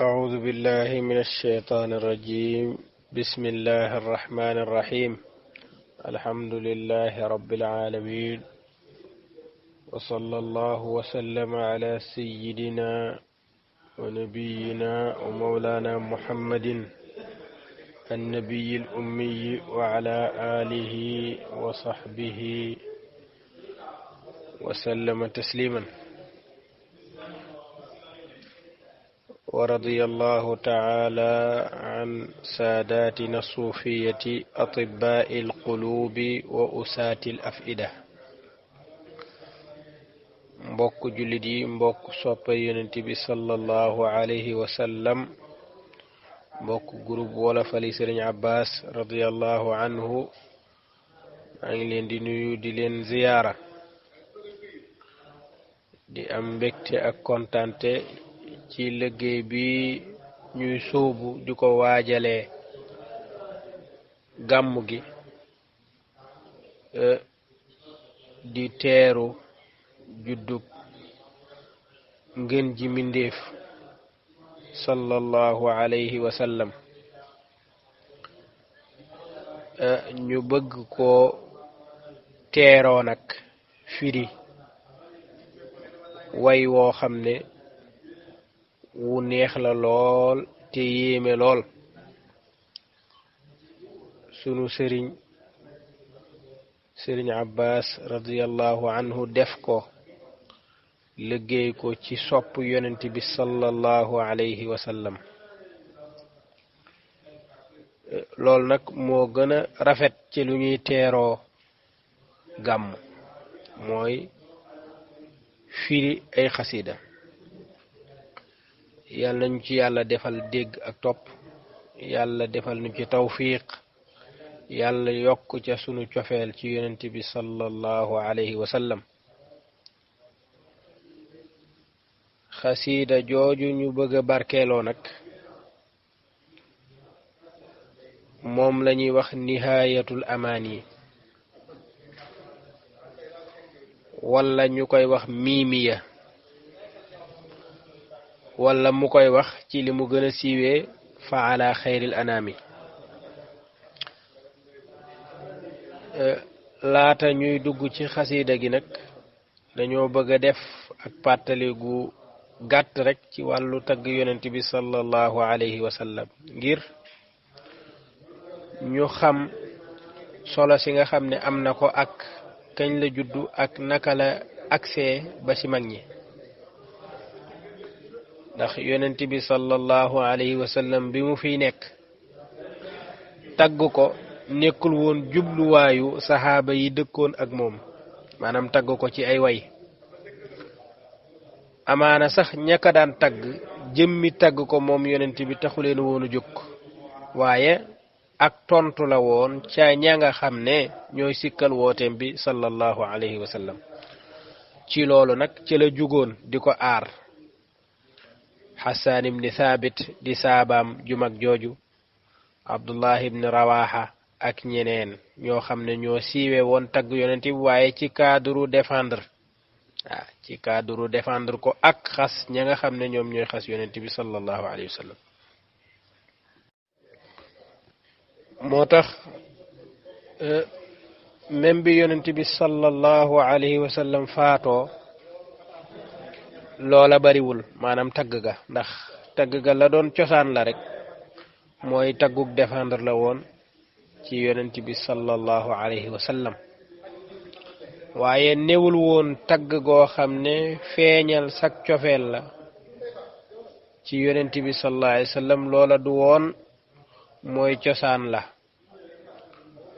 أعوذ بالله من الشيطان الرجيم. بسم الله الرحمن الرحيم. الحمد لله رب العالمين، وصلى الله وسلم على سيدنا ونبينا ومولانا محمد النبي الأمي وعلى آله وصحبه وسلم تسليما. ورضي الله تعالى عن ساداتنا الصوفية أطباء القلوب وأساة الأفئدة. mbokk jullit yi, mbokk soppe yonent bi sallallahu alayhi wa sallam, mbokk groupe wolofali Sëriñ Abbas radiyallahu anhu, maa ngi leen di nuyu di leen ziyaara, di am mbégte ak kontante ci liggéey bi ñuy sóobu di ko waajalee gàmmu gi di teeru juddub ngën ji mindeef sallallahu alayhi wa sallam. ñu bëgg ko teeroo nag firi way woo xam ne wu neex la lool te yéeme lool. sunu sëriñ Abbas radiyallahu anhu def ko liggéey ko ci sopp yonent bi sallallahu alayhi wa sallam. lool nag moo gën a rafet ci lu ñuy teeroo gàmm, mooy firi ay xasida. yàlla nañu ci yàlla defal dégg ak topp, yàlla defal nu ci tawfiq, yàlla yokk ca sunu cofeel ci yonent bi sallallahu alayhi wa sallam. xasida jooju ñu bëgg a barkeeloo nag moom lañuy wax nihayatul amaani, walla ñu koy wax miimiya, walla mu koy wax ci li mu gën a siiwee fa ala xayril anaami. laata ñuy dugg ci xasida gi nag dañoo bëgg a def ak pàttali gu gàtt rek ci wàllu tagg yonent bi sallallahu alayhi wa sallam, ngir ñu xam solo si nga xam ne am na ko ak kañ la juddu ak naka la agsee ba ci mag ñi. ndax yonent bi sallallahu alayhi wa sallam bi mu fiy nekk, tagg ko nekkul woon jubluwaayu saxaaba yi dëkkoon ak moom, maanaam tagg ko ci ay way. amaana sax ñaka daan tagg jëmmi tagg ko moom yonent bi taxuleen woonu jóg, waaye ak tontu la woon ca ña nga xam ne ñooy sikkal wooteem bi sallallahu alayhi wa sallam. ci loolu nag ci la jugoon di ko aar Hassan ibn Thabit di saabaam ju mag jooju, Abdullah ibn Rawaha ak ñeneen ñoo xam ne ñoo siiwe woon tagg yonent bi, waaye ci cadre défendre ko ak xas ña nga xam ne ñoom ñooy xas yonent bi sallallahu alayhi wa sallam. moo tax même bi yonent bi sallallahu alayhi wa sallam faatoo, loola bariwul, maanaam tagg ga, ndax tagg ga la doon cosaan la rek, mooy taggug défendre la woon ci yonent bi sallallahu alayhi wa sallam. waaye newul woon tagg goo xam ne feeñal sak cofeel la ci yonent bi sallallahu alayhi wa sallam. loola du woon mooy cosaan la,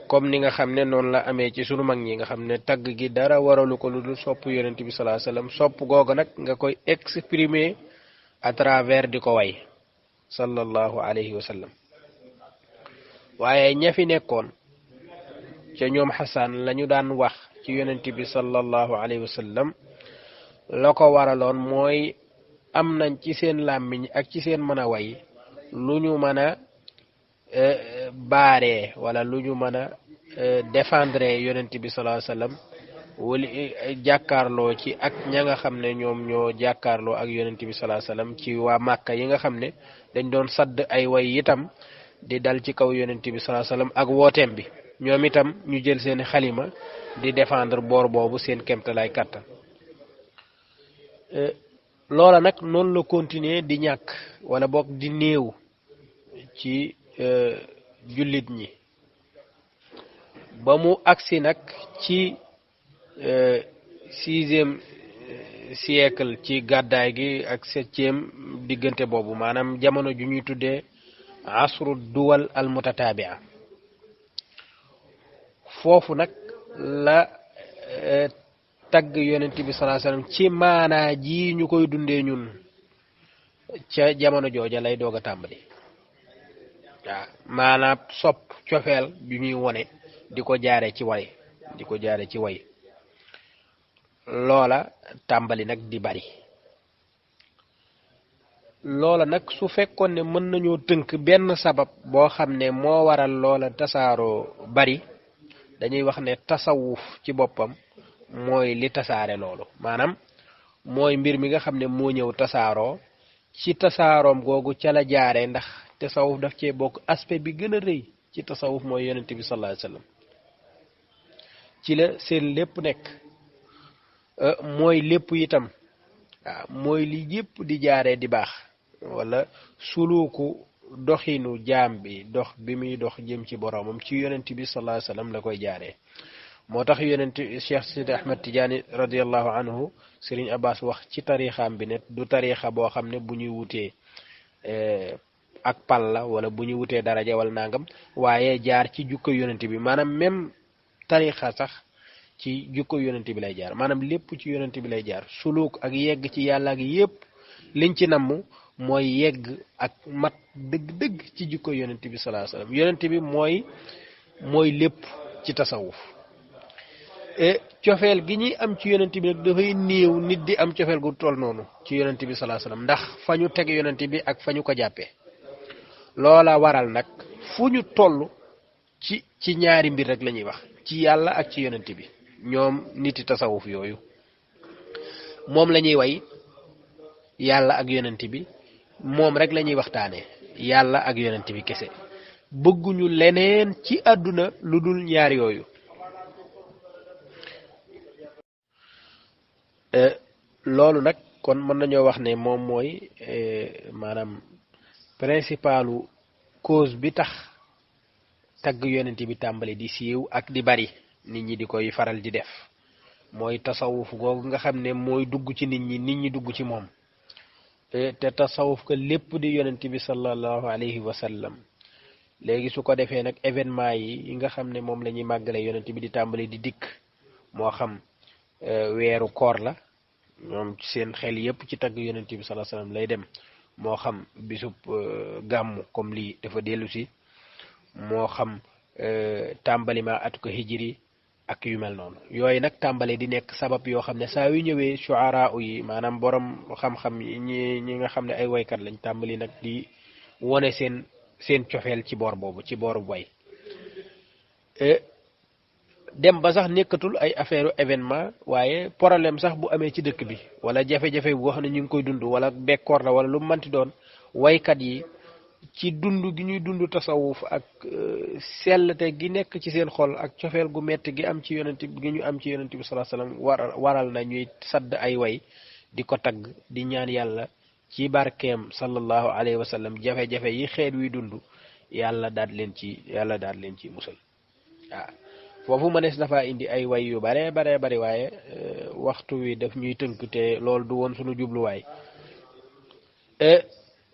comme ni nga xam ne noonu la amee ci sunu mag ñi nga xam ne tagg gi dara waralu ko lu dul sopp yonent bi sallallahu alayhi wa sallam. sopp googu nag nga koy exprimer à travers di ko way sallallahu alayhi wa sallam. waaye ña fi nekkoon ca ñoom Hassan lañu daan wax ci yonent bi sallallahu alayhi wa sallam, la ko waraloon mooy am nañ ci seen làmmiñ ak ci seen mën a way lu ñu mën a baaree wala lu ñu mën a défendre yonent bi sallallahu alayhi wa sallam wala jàkkaarloo ci ak ña nga xam ne ñoom ñoo jàkkaarloo ak yonent bi salaa salaam ci waa Màkka yi nga xam ne dañ doon sadd ay way itam di dal ci kaw yonent bi salaa salaam ak wooteem bi ñoom itam ñu jël seeni xalima di défendre boor boobu seen kemtalaay kàttan loola nag noonu la continuer di ñàkk wala boog di néew ci jullit ñi ba mu agsi nag ci 6e siècle ci gàddaay gi ak 7e diggante boobu maanaam jamono ju ñuy tuddee asru duwal al mutataabia foofu nag la tagg yonent bi sallallahu alayhi wasallam ci maanaa ji ñu koy dundee ñun ca jamono jooja lay doog a tàmbali waaw maanaam sopp cofeel ju ñuy wone di ko jaare ci way loola tàmbali nag di bari loola nag su fekkoon ne mën nañoo tënk benn sabab boo xam ne moo waral loola tasaaroo bari dañuy wax ne tasawuf ci boppam mooy li tasaare loolu maanaam mooy mbir mi nga xam ne moo ñëw tasaaroo ci tasaaroom googu ca la jaare ndax tasawuf daf cee bokk aspect bi gën a rëy ci tasawuf mooy yonent bi sallallahu alayhi wasallam ci la seen lépp nekk mooy lépp itam waaw mooy li yépp di jaaree di baax wala suluuku doxinu jaam bi dox bi muy dox jëm ci boroomam ci yonent bi sallallahu alayhi wasallam la koy jaaree moo tax yonent Cheikh Sidi Ahmed Tidiane radiallahu anhu Serigne Abbas wax ci tarixaam bi ne du tarixa boo xam ne bu ñuy wutee ak pal la wala bu ñuy wutee daraja wala nangam waaye jaar ci jukko yonent bi maanaam même tarixa sax ci jukko yonent bi lay jaar maanaam lépp ci yonent bi lay jaar suluk ak yegg ci yàlla ak yépp liñ ci namm mooy yegg ak mat dëgg-dëgg ci jukko yonent bi sallallahu alayhi wasallam yonent bi mooy lépp ci tasawuf cofeel gi ñuy am ci yonent bi nag dafay néew nit di am cofeel gu toll noonu ci yonent bi sallallahu alayhi wasallam ndax fa ñu teg yonent bi ak fa ñu ko jàppee loola waral nag fu ñu toll ci ñaari mbir rek la ñuy wax ci yàlla ak ci yonent bi ñoom niti tasawuf yooyu moom la ñuy way yàlla ak yonent bi moom rek la ñuy waxtaanee yàlla ak yonent bi kese bëgguñu leneen ci àdduna lu dul ñaar yooyu loolu nag kon mën nañoo wax ne moom mooy maanaam principalu cause bi tax tagg yonent bi tàmbali di siiw ak di bari nit ñi di koy faral di def mooy tasawuf googu nga xam ne mooy dugg ci nit ñi dugg ci moom te tasawuf ko lépp di yonent bi sallallahu alayhi wa sallam léegi su ko defee nag événement yi nga xam ne moom la ñuy màggale yonent bi di tàmbali di dikk moo xam weeru koor la ñoom seen xel yépp ci tagg yonent bi sallallahu alayhi wasallam lay dem moo xam bisub gàmmu comme lii dafa dellu si moo xam tàmbali ma at ko hijri ak yu mel noonu yooyu nag tàmbale di nekk sabab yoo xam ne saa yu ñëwee shuara yi maanaam borom xam-xam ñi nga xam ne ay waykat lañ tàmbali nag di wone seen cofeel ci boor boobu ci booru way dem ba sax nekkatul ay affaire événement waaye problème sax bu amee ci dëkk bi wala jafe-jafe bu wax ne ñu ngi koy dund wala bekkoor la wala lu manti doon waykat yi ci dund gi ñuy dund tasawuf ak sellte gi nekk ci seen xol ak cofeel gu metti gi am ci yonent gi ñu am ci yonent bi sallallahu alayhi wasallam waral na ñuy sadd ay way di ko tagg di ñaan yàlla ci barkeem sallallahu alayhi wasallam jafe-jafe yi xeet wi dund yàlla daal leen ci musal waaw foofu mënees dafa indi ay way yu bare bari waaye waxtu wi daf ñuy tënk te loolu du woon suñu jubluwaay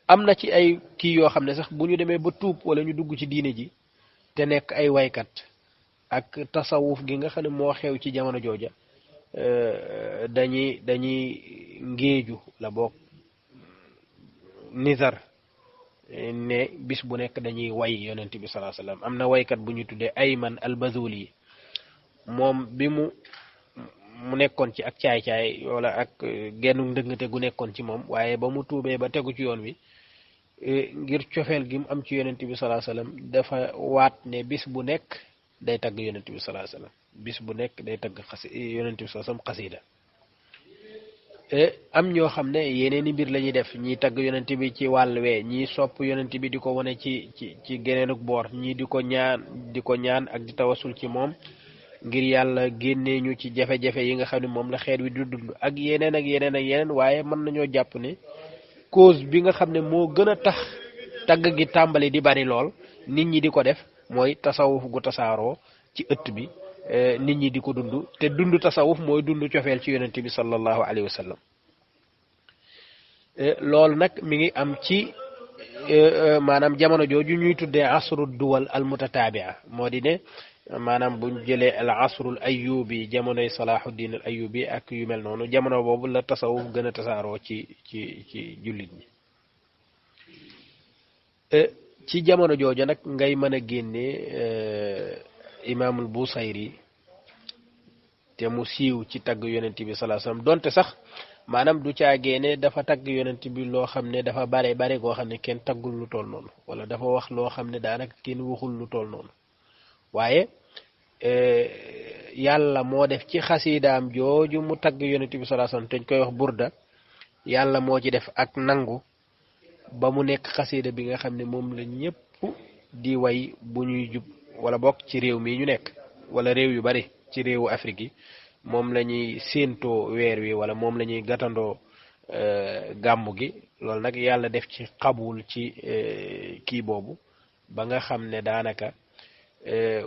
am na ci ay kii yoo xam ne sax bu ñu demee ba tuub wala ñu dugg ci diine ji te nekk ay waykat ak tasawuf gi nga xam ne moo xew ci jamono jooja dañuy ngéeju la bokk nizar ne bis bu nekk dañuy way yonent bi sallallahu alayhi wasallam am na waykat bu ñu tuddee Ayman al-Bazuli moom bi mu nekkoon ci ak caay-caay wala ak gennu ndëngate gu nekkoon ci moom waaye ba mu tuubee ba tegu ci yoon wi ngir cofeel gi mu am ci yonent bi sallallahu alayhi wasallam dafa waat ne bis bu nekk day tagg yonent bi sallallahu alayhi wasallam bis bu nekk day tagg yonent bi sallallahu alayhi wasallam xasida am ñoo xam ne yeneeni mbir la ñuy def ñii tagg yonent bi ci wàll wee ñii sopp yonent bi di ko wane ci geneenuk boor ñii di ko ñaan ak di tawasul ci moom ngir yàlla génnee ñu ci jafe-jafe yi nga xam ne moom la xeet wi du dund ak yeneen ak yeneen ak yeneen waaye mën nañoo jàpp ne cause bi nga xam ne moo gën a tax tagg gi tàmbali di bari lool nit ñi di ko def mooy tasawuf gu tasaaroo ci ëtt bi nit ñi di ko dund te dund tasawuf mooy dund cofeel ci yonent bi sallallahu alayhi wa sallam loolu nag mi ngi am ci maanaam jamono jooju ñuy tuddee asru duwal al mutataabia moo di ne maanaam buñ jëlee al asrul ayubi jamonoy salahuddin al ayubi ak yu mel noonu jamono boobu la tasawuf gën a tasaaroo ci jullit ñi ci jamono jooju nag ngay mën a génnee imaamul busayri te mu siiw ci tagg yonent bi sallallahu alayhi wasallam donte sax maanaam du caagee ne dafa tagg yonent bi loo xam ne dafa bare goo xam ne kenn taggul lu toll noonu wala dafa wax loo xam ne daanaka kenn waxul lu toll noonu waaye yàlla moo def ci xasiidaam jooju mu tagg yonent bi sallallahu alayhi wasallam te ñu koy wax burda yàlla moo ci def ak nangu ba mu nekk xasiida bi nga xam ne moom la ñëpp di way bu ñuy jub wala bokk ci réew mi ñu nekk wala réew yu bari ci réewu Afrique yi moom la ñuy séentoo weer wi wala moom la ñuy gàttandoo gàmmu gi loolu nag yàlla def ci xabul ci kii boobu ba nga xam ne daanaka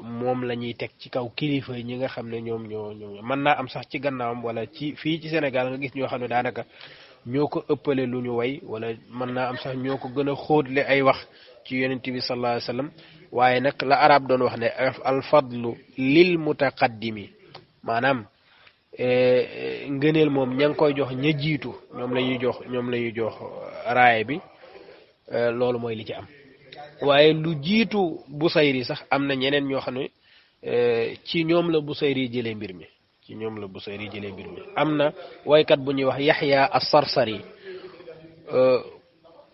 moom la ñuy teg ci kaw kilifa yi ñi nga xam ne ñoom ñoo mën naa am sax ci gannaawam wala ci fii ci Sénégal nga gis ñoo xam ne daanaka ñoo ko ëppale lu ñu way wala mën naa am sax ñoo ko gën a xóotle ay wax ci yonent bi sallallahu alayhi wasallam waaye nag la arab doon wax ne al fadlu lil mutaqaddimi maanaam ngëneel moom ña ngi koy jox ña jiitu ñoom la ñuy jox raaye bi loolu mooy li ci am waaye lu jiitu Busayri sax am na ñeneen ñoo xam ne ci ñoom la Busayri jëlee mbir mi am na waykat bu ñuy wax Yaxya as-Sarsari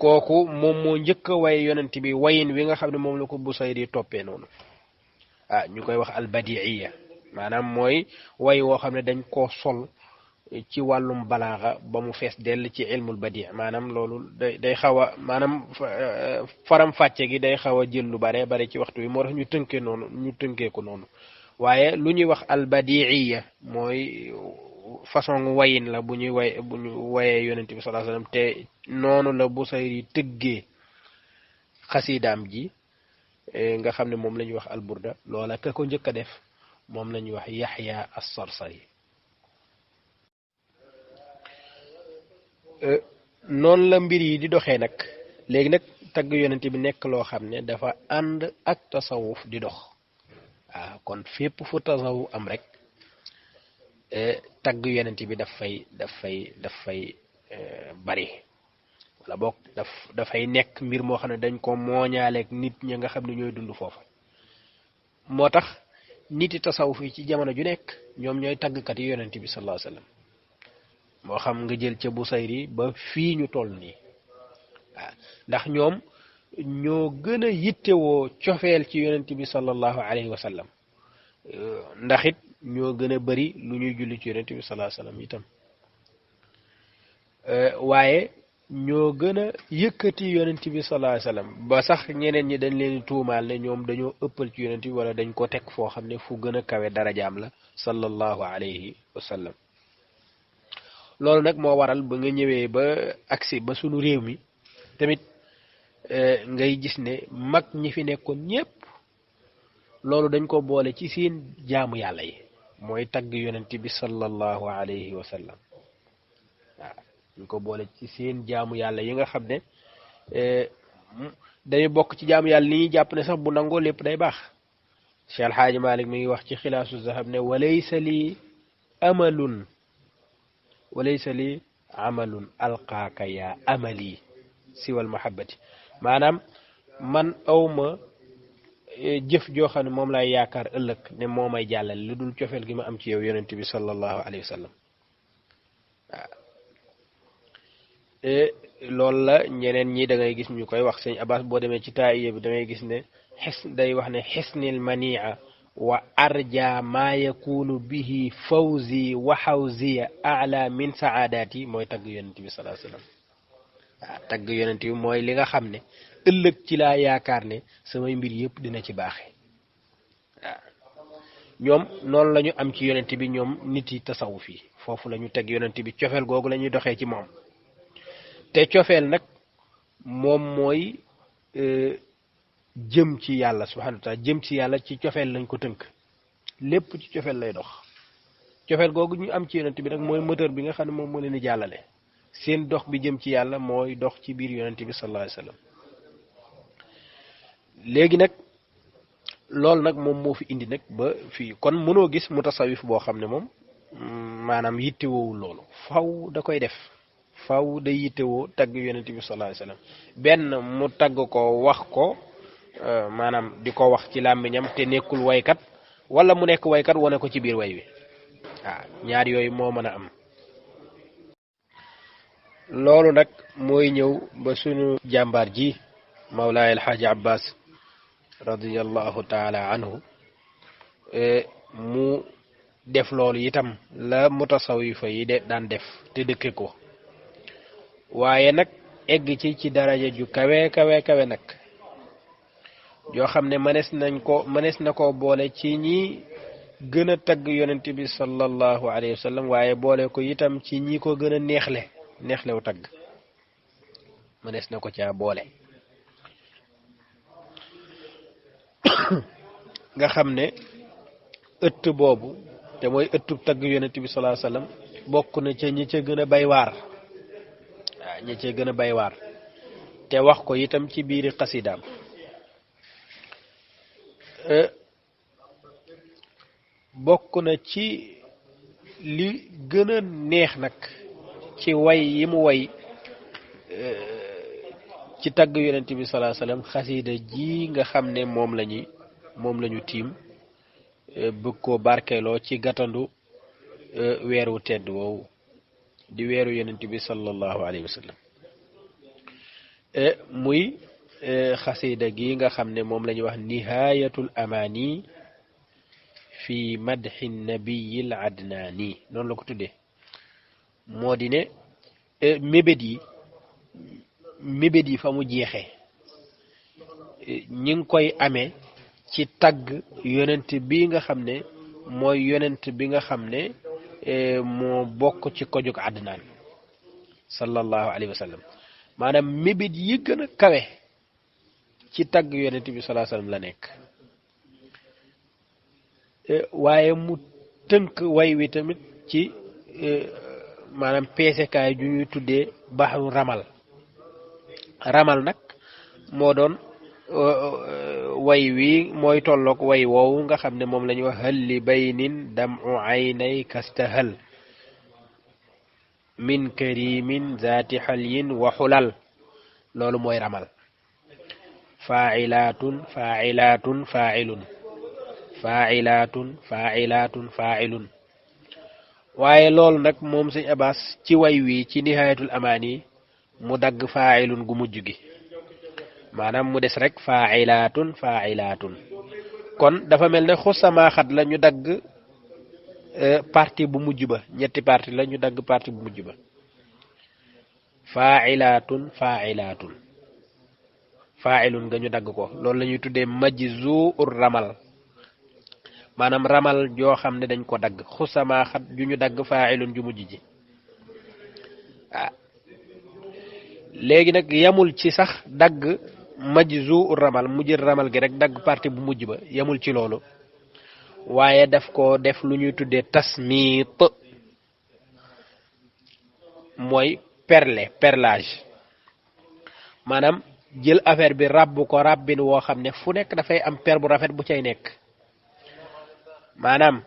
kooku moom moo njëkk a way yonent bi wayin wi nga xam ne moom la ko Busayri toppee noonu ñu koy wax albadiiya maanaam mooy way woo xam ne dañ koo sol ci wàllum balaaxa ba mu fees dell ci ilmul badi maanaam loolu day xaw a maanaam faram fàcce gi day xaw a jël lu bare ci waxtu wi moo tax ñu tënkee ko noonu waaye lu ñuy wax albadiiya mooy façon wayin la bu ñu wayee yonent bi sallallahu alayhi wasallam te noonu la Busayri tëggee xasiidaam ji nga xam ne moom la ñuy wax alburda loola ka ko njëkk a def moom la ñuy wax Yaxya as-Sarsari noonu la mbir yi di doxee nag léegi nag tagg yonent bi nekk loo xam ne dafa ànd ak tasawuf di dox kon fépp fu tasawuf am rek tagg yonent bi daf fay bari wala boog dafay nekk mbir moo xam ne dañ ko mooñaaleeg nit ñi nga xam ne ñooy dund foofa moo tax niti tasawuf yi ci jamono ju nekk ñoom ñooy taggkat yi yonent bi sallallahu alayhi wasallam moo xam nga jël ca Busayri ba fii ñu toll nii ndax ñoom ñoo gën a yittewoo cofeel ci yonent bi sallallahu alayhi wasallam ndax it ñoo gën a bari lu ñuy julli ci yonent bi sallallahu alayhi wasallam itam waaye ñoo gën a yëkkati yonent bi sallallahu alayhi wasallam ba sax ñeneen ñi dañ leen tuumaal ne ñoom dañoo ëppal ci yonent bi wala dañ ko teg foo xam ne fu gën a kawe darajaam la sallallahu alayhi wasallam loolu nag moo waral ba nga ñëwee ba agsi ba sunu réew mi tamit ngay gis ne mag ñi fi nekkoon ñépp loolu dañ ko boole ci seen jaamu yàlla yi mooy tagg yonent bi sallallahu alayhi wasallam ñu ko boole ci seen jaamu yàlla yi nga xam ne day bokk ci jaamu yàlla li ñuy jàpp ne sax bu nangoo lépp day baax Cheikh El Hadji Malick mi ngi wax ci xilaasu zahab ne walaysa li amalun alqaaka ya amali siwal mahabbati maanaam man awma jëf joo xam ne moom laay yaakaar ëllëg ne moo may jàllale lu dul cofeel gi ma am ci yow yonent bi sallallahu alayhi wa sallam loolu la ñeneen ñi da ngay gis ñu koy wax sëñ Abbas boo demee ci taa'iya bi da ngay gis ne day wax ne xisnil mania wa arja ma yakunu bihi fawzi wa hawziya a'la min saadati mooy tagg yonent bi sallallahu alayhi wasallam tagg yonent bi mooy li nga xam ne ëllëg ci laa yaakaar ne samay mbir yëpp dina ci baaxe ñoom noonu la ñu am ci yonent bi ñoom nit yi tasawuf yi foofu la ñu teg yonent bi cofeel googu la ñuy doxee ci moom te cofeel nag moom mooy jëm ci yàlla subhanahu wa taala jëm ci yàlla ci cofeel lañ ko tënk lépp ci cofeel lay dox cofeel googu ñu am ci yonent bi nag mooy moteur bi nga xam ne moom moo leen di jàllale seen dox bi jëm ci yàlla mooy dox ci biir yonent bi sallallahu alayhi wasallam léegi nag loolu nag moom moo fi indi nag ba fii kon mënoo gis mutasawif boo xam ne moom maanaam yittewoo loolu faw da koy def faw day yittewoo tagg yonent bi sallallahu alayhi wasallam benn mu tagg ko wax ko maanaam di ko wax ci làmmiñam te nekkul waykat wala mu nekk waykat wane ko ci biir way wi waaw ñaar yooyu moo mën a am loolu nag mooy ñëw ba sunu jàmbaar ji Mawlaay Alxaaji Abbas radiyallahu taala anhu mu def loolu itam la mutasawifa yi de daan def te dëkke ko waaye nag egg ci daraja ju kawe kawe kawe nag yoo xam ne mënees na ko boole ci ñi gën a tagg yonent bi sallallahu alayhi wa sallam waaye boole ko itam ci ñi ko gën a neexlew tagg mënees na ko caa boole nga xam ne ëtt boobu te mooy ëttub tagg yonent bi sallallahu alayhi wa sallam bokk na ca ñi ca gën a bay waar waaw ñi ca gën a bay waar te wax ko itam ci biiri xasidaam bokk na ci li gën a neex nag ci way yi mu way ci tagg yonent bi sallallahu alayhi wasallam xasida ji nga xam ne moom lañu tiim bëgg koo barkeeloo ci gàttandu weeru tedd woowu di weeru yonent bi sallallahu alayhi wasallam muy xasida gi nga xam ne moom la ñuy wax nihayatul amani fi madxi nabiyil adnaani noonu la ko tuddee moo di ne mébét yi fa mu jeexee ñi ngi koy amee ci tagg yonent bi nga xam ne mooy yonent bi nga xam ne moo bokk ci kojug adnaan sallallahu alayhi wa sallam maanaam mébét yi gën a kawe ci tagg yonent bi sallallahu alayhi wa sallam la nekk waaye mu tënk way wi tamit ci maanaam peesekaay ju ñuy tuddee baxru ramal nag moo doon way wi mooy tolloog way woowu nga xam ne moom la ñuy wax hal li baynin dam'u aynay kastahal min karimin zaati xalyin wa xulal loolu mooy ramal fa'ilatun fa'ilatun fa'ilun fa'ilatun fa'ilatun fa'ilun waaye loolu nag moom sëñ Abbas ci way wi ci nihayatul amaani mu dagg fa'ilun gu mujj gi maanaam mu des rek fa'ilatun fa'ilatun kon dafa mel ne xusama xat la ñu dagg partie bu mujj ba ñetti partie la ñu dagg partie bu mujj ba fa'ilatun fa'ilatun fa'ilun nga ñu dagg ko loolu la ñuy tuddee majzu'ur ramal maanaam ramal joo xam ne dañ ko dagg xusama xat ju ñu dagg fa'ilun ju mujj ji léegi nag yamul ci sax dagg majzu'ur ramal mu jël ramal gi rek dagg partie bu mujj ba yamul ci loolu waaye daf ko def lu ñuy tuddee tasmit mooy perlage maanaam jël affaire bi ràbb ko ràbbin woo xam ne fu nekk dafay am per bu rafet bu cay nekk maanaam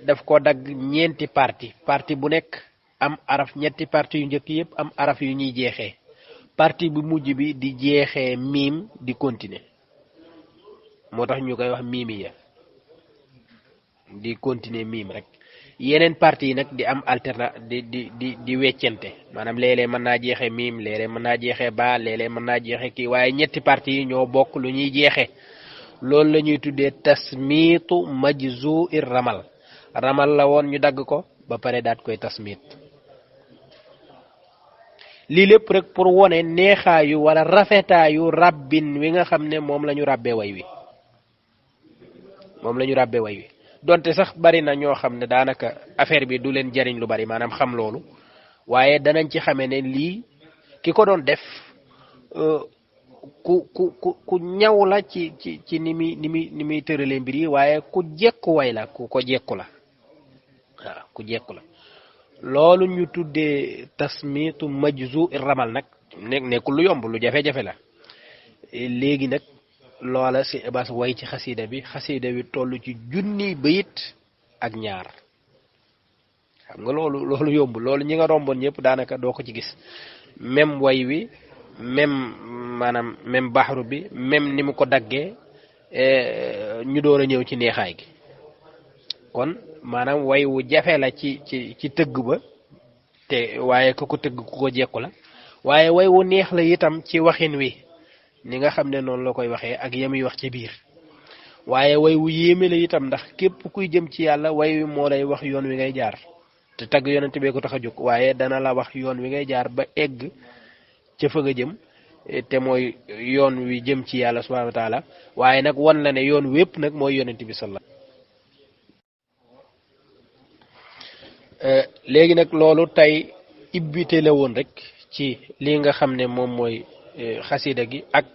daf ko dagg ñeenti partie bu nekk am araf ñetti partie yu njëkk yëpp am araf yu ñuy jeexee partie bu mujj bi di jeexee miim di continuer moo tax ñu koy wax miimiya di continuer miim rek yeneen partie yi nag di am di weccente maanaam léeg-léeg mën naa jeexee miim léeg-léeg mën naa jeexee baa léeg-léeg mën naa jeexee kii waaye ñetti partie yi ñoo bokk lu ñuy jeexee loolu la ñuy tuddee tasmiitu majzu'i ramal ramal la woon ñu dagg ko ba pare daat koy tasmiit lii lépp rek pour wone neexaayu wala rafetaayu ràbbin wi nga xam ne moom la ñu ràbbee way wi moom la ñu ràbbee way wi donte sax bari na ñoo xam ne daanaka affaire bi du leen jariñ lu bari maanaam xam loolu waaye danañ ci xamee ne lii ki ko doon def ku ñaw la ci ni muy tëralee mbir yi waaye ku jekku way la ku ko jekku la waaw ku jekku la loolu ñu tuddee tasmiitu majzu ramal nag nekkul lu yomb lu jafe-jafe la léegi nag loola si bas way ci xasida bi toll ci junniy bayit ak ñaar xam nga loolu yomb loolu ñi nga romboon ñëpp daanaka doo ko ci gis même way wi même baxru bi même ni mu ko daggee ñu door a ñëw ci neexaay gi kon maanaam way wu jafe la ci tëgg ba te waaye ku ko tëgg ku ko jekku la waaye way wu neex la itam ci waxin wi ni nga xam ne noonu la koy waxee ak yamuy wax ci biir waaye way wu yéeme la itam ndax képp kuy jëm ci yàlla way wi moo lay wax yoon wi ngay jaar te tagg yonent bee ko tax a jóg waaye dana la wax yoon wi ngay jaar ba egg ca fa nga jëm te mooy yoon wi jëm ci yàlla subhanahu wa taala waaye nag wan la ne yoon wépp nag mooy yonent bi sallallahu léegi nag loolu tey ibbite la woon rek ci li nga xam ne moom mooy xasida gi ak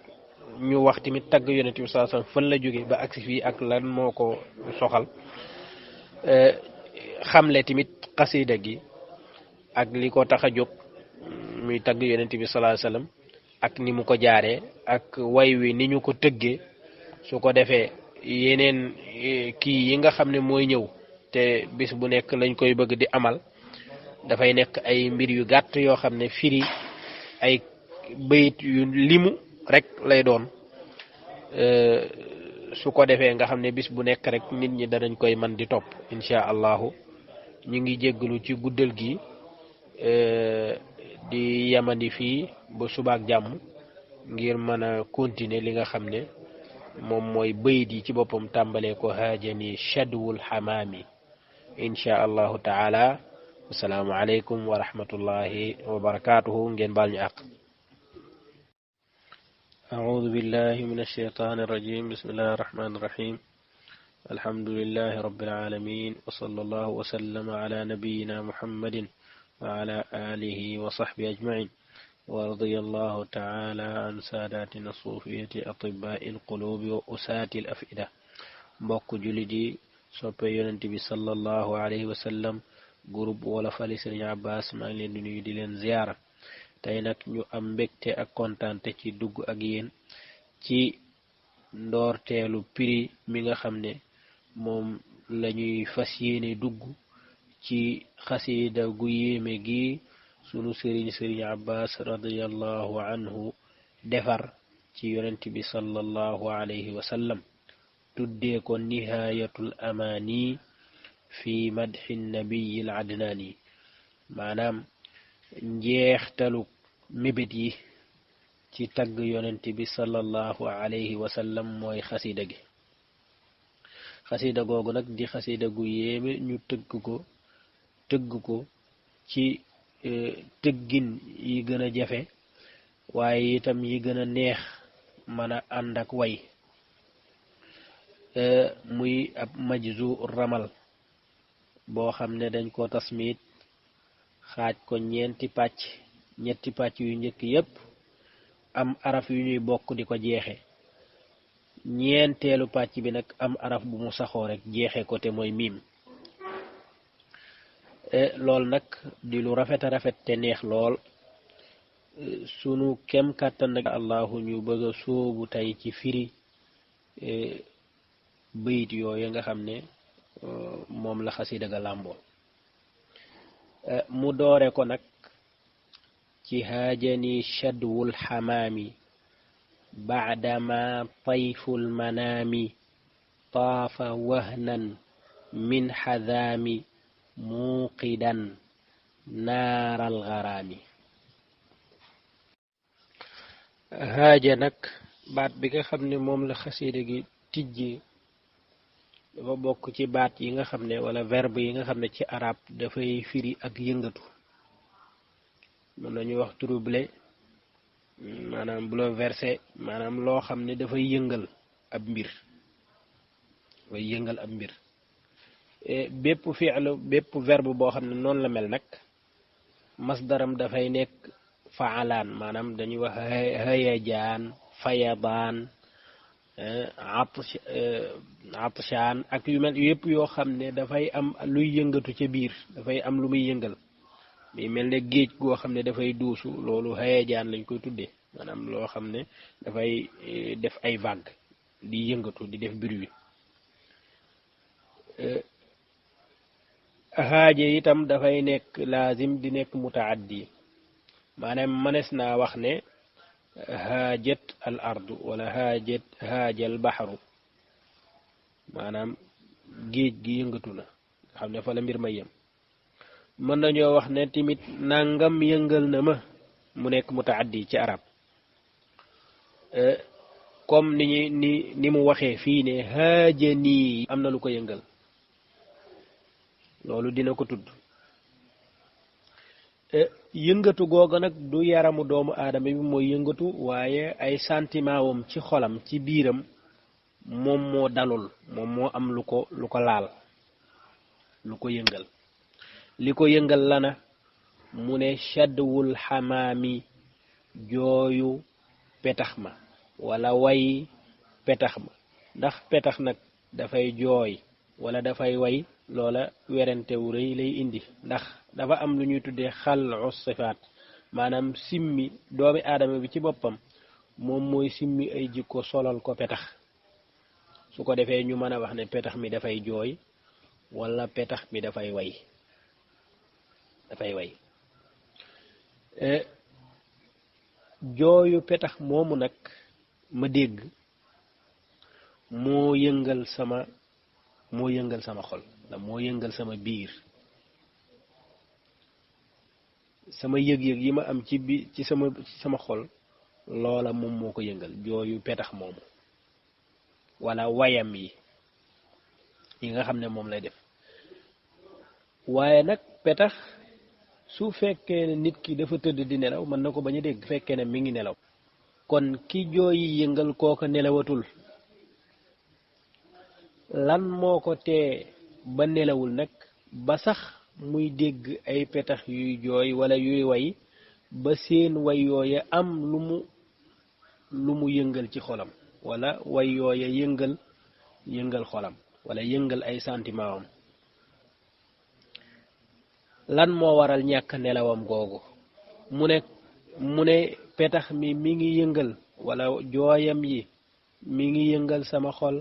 ñu wax tamit tagg yonent bi sallallahu alayhi wasallam fan la jóge ba agsi fii ak lan moo ko soxal xamle tamit xasida gi ak li ko tax a jóg muy tagg yonent bi sallallahu alayhi wasallam ak ni mu ko jaaree ak way wi ni ñu ko tëggee su ko defee yeneen kii yi nga xam ne mooy ñëw te bis bu nekk lañ koy bëgg di amal dafay nekk ay mbir yu gàtt yoo xam ne firi ay bayit yu limu rek lay doon su ko defee nga xam ne bis bu nekk rek nit ñi danañ koy man di topp insha allahu ñu ngi jéggalu ci guddal gi di yamandi fii ba subaak jàmm ngir mën a continuer li nga xam ne moom mooy bayit yi ci boppam tàmbalee ko haajani shadwul xamaami insha allahu taala assalaamu aleykum wa rahmatullahi wa barakatuhu ngeen baal ñu àq أعوذ بالله من الشيطان الرجيم بسم الله الرحمن الرحيم الحمد لله رب العالمين وصلى الله وسلم على نبينا محمد وعلى آله وصحبه أجمعين ورضي الله تعالى عن ساداتنا الصوفية أطباء القلوب وأساة الأفئدة mbokk jullit yi soppe yonent bi sallallahu alayhi wa sallam groupe wala fali Sëriñ Abbas maa ngi leen di nuyu di leen ziyaara tey nag ñu am mbégte ak kontaante ci dugg ak yéen ci ndoorteelu prix mi nga xam ne moom lañuy fas yéene dugg ci xasida gu yéeme gi sunu Sëriñ Abbas radiyallahu anhu defar ci yonent bi sallallahu alayhi wa sallam tuddee ko nihayatul amani fi madhi nabiyil adnani maanaam njeextalu mébét yi ci tagg yonent bi sallallahu alayhi wa sallam mooy xasida gi xasida googu nag di xasida gu yéeme ñu tëgg ko ci tëggin yi gën a jafe waaye itam yi gën a neex mën a ànd ak way muy ab majzu ramal boo xam ne dañ ko tasmiit xaaj ko ñetti pàcc yu njëkk yépp am araf yu ñuy bokk di ko jeexe ñeenteelu pàcc bi nag am araf bu mu saxoo rek jeexe ko te mooy miim lool nag di lu rafet a rafet te neex lool sunu kem kàttan nag allahu ñu bëgg a sóobu tey ci firi bayit yooyu nga xam ne moom la xasida ga làmboo mu doore ko nag ci haajani shadwul xamaami baadama tayful manaami taafa wahnan min xadaami muuqidan naaral garaami haaja nag baat bi nga xam ne moom la xasida gi tijji dafa bokk ci baat yi nga xam ne wala verbe yi nga xam ne ci arab dafay firi ak yëngatu mën nañu wax troubler maanaam bouleverser maanaam loo xam ne dafay yëngal ab mbir bépp fi'lu bépp verbe boo xam ne noonu la mel nag masdaram dafay nekk faalaan maanaam dañuy wax hayajaan fayadaan atshaan ak yu mel yëpp yoo xam ne dafay am luy yëngatu ca biir dafay am lu muy yëngal mi mel ne géej goo xam ne dafay duusu loolu hayajaan lañ koy tuddee maanaam loo xam ne dafay def ay vague di yëngatu di def bruit haaje itam dafay nekk laazim di nekk mutaaddi maanaam mënees naa wax ne haajat al ardu wala haajal baxaru maanaam géej gi yëngatu na nga xam ne fa la mbir ma yem mën nañoo wax ne timit nangam yëngal na ma mu nekk mutaaddi ci arab comme ni mu waxee fii ne haaja nii am na lu ko yëngal loolu dina ko tudd yëngatu googa nag du yaramu doomu aadama bi mooy yëngatu waaye ay sentiment wam ci xolam ci biiram moom moo dalul moom moo am lu ko laal lu ko yëngal li ko yëngal lana mu ne shadwul xamaami jooyu petax ma wala way petax ma ndax petax nag dafay jooy wala dafay way loola werante wu rëy lay indi ndax dafa am lu ñuy tuddee xal'u sifaat maanaam simmi doomi aadama bi ci boppam moom mooy simmi ay jikko solal ko petax su ko defee ñu mën a wax ne petax mi dafay jooy wala petax mi dafay way jooyu petax moomu nag ma dégg moo yëngal sama xol la moo yëngal sama biir sama yëg-yëg yi ma am ci sama xol loola moom moo ko yëngal jooyu petax moomu wala wayam yi nga xam ne moom lay def waaye nag petax su fekkee ne nit ki dafa tëdd di nelaw mën na ko bañ a dégg fekkee ne mi ngi nelaw kon ki jooyi yëngal kooka nelawatul lan moo ko tee ba nelawul nag ba sax muy dégg ay petax yuy jooy wala yuy way ba seen way yooya am lu mu yëngal ci xolam wala way yooya yëngal xolam wala yëngal ay sentiment am lan moo waral ñàkk nelawam googu mu ne petax mi ngi yëngal wala jooyam yi mi ngi yëngal sama xol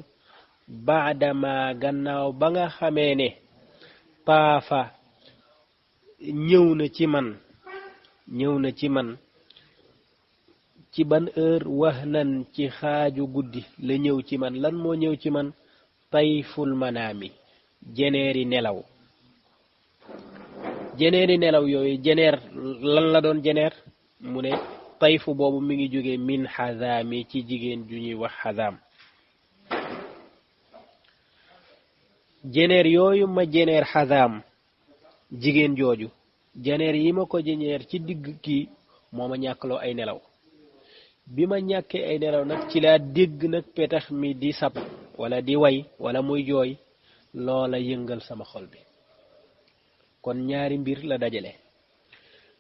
baadama gannaaw ba nga xamee ne paafa ñëw na ci man ci ban heure wax nan ci xaaju guddi la ñëw ci man lan moo ñëw ci man tayful manaami jeneeri nelaw yooyu jeneer lan la doon jeneer mu ne tayfu boobu mi ngi jóge min xazaami ci jigéen ju ñuy wax xazaam jeneer yooyu ma jeneer xazaam jigéen jooju jeneer yi ma ko jeneer ci digg kii moo ma ñàkkloo ay nelaw bi ma ñàkkee ay nelaw nag ci laa dégg nag petax mi di sab wala di way wala muy jooy loola yëngal sama xol bi kon ñaari mbir la dajale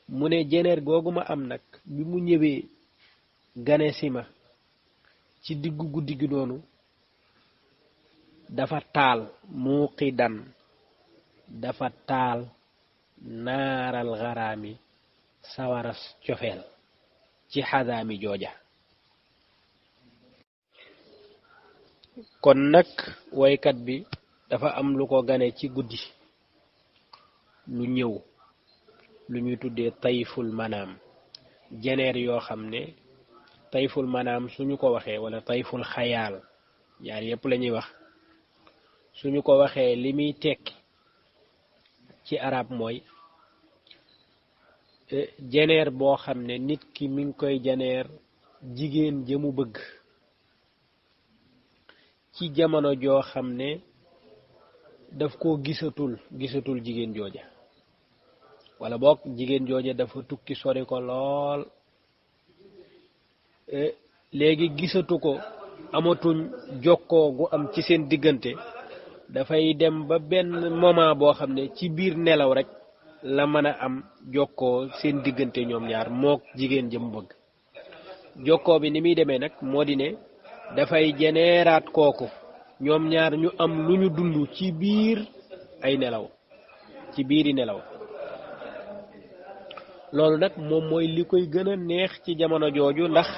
mu ne jeneer googu ma am nag bi mu ñëwee gane si ma ci diggu guddi gi noonu dafa taal muuqidan dafa taal naaral xaraami sawaras cofeel ci xadaami jooja kon nag woykat bi dafa am lu ko gane ci guddi lu ñëw lu ñuy tuddee tayful manaam jeneer yoo xam ne tayful manaam suñu ko waxee wala tayful xayaal ñaar yépp la ñuy wax suñu ko waxee li muy tekki ci arab mooy jeneer boo xam ne nit ki mi ngi koy jeneer jigéen jëmu bëgg ci jamono joo xam ne daf koo gisatul jigéen jooja wala boog jigéen jooja dafa tukki sori ko lool léegi gisatu ko amatuñ jokkoo gu am ci seen diggante dafay dem ba benn moment boo xam ne ci biir nelaw rek la mën a am jokkoo seen diggante ñoom ñaar mook jigéen jëm bëgg jokkoo bi ni muy demee nag moo di ne dafay jeneeraat kooku ñoom ñaar ñu am lu ñu dund ci biir ay nelaw ci biiri nelaw loolu nag moom mooy li koy gën a neex ci jamono jooju ndax